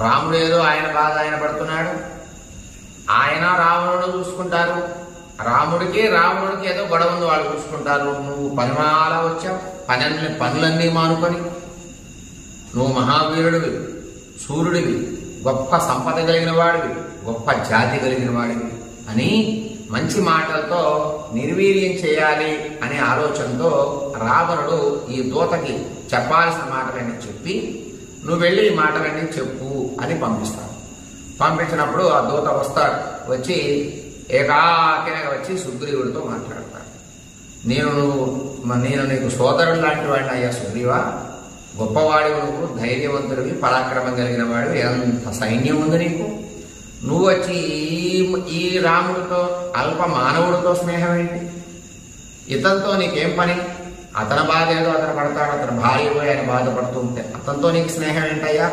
రాముడు ఏదో ఆయన బాధ ఆయన పడుతున్నాడు, ఆయన రావణుడు చూసుకుంటారు. రాముడికి రావణుడికి ఏదో గొడవ ఉంది, వాళ్ళు చూసుకుంటారు. నువ్వు పనిమాల వచ్చావు, పనులన్నీ మానుకొని. నువ్వు మహావీరుడివి, సూర్యుడివి, గొప్ప సంపద కలిగిన వాడివి, గొప్ప జాతి కలిగిన వాడివి అని మంచి మాటలతో నిర్వీర్యం చేయాలి అనే ఆలోచనతో రావణుడు ఈ దూతకి చెప్పాల్సిన మాటలన్నీ చెప్పి, నువ్వు వెళ్ళి ఈ మాటలన్నీ చెప్పు అని పంపిస్తాడు. పంపించినప్పుడు ఆ దూత వస్తాడు, వచ్చి ఏకాకిగా వచ్చి సుగ్రీవుడితో మాట్లాడతాడు. నేను నీకు సోదరుడు లాంటి వాడిని అయ్యా సుగ్రీవా, గొప్పవాడివి నువ్వు, ధైర్యవంతుడివి, పరాక్రమం కలిగిన వాడివి, ఎంత సైన్యం ఉంది నీకు. నువ్వు వచ్చి ఈ రాముడితో, అల్ప మానవుడితో స్నేహం ఏంటి? ఇతనితో నీకేం పని? అతని బాధ ఏదో అతను పడతాడు, అతని భార్య పోయి ఆయన బాధపడుతూ ఉంటే అతనితో నీకు స్నేహం ఏంటయ్యా?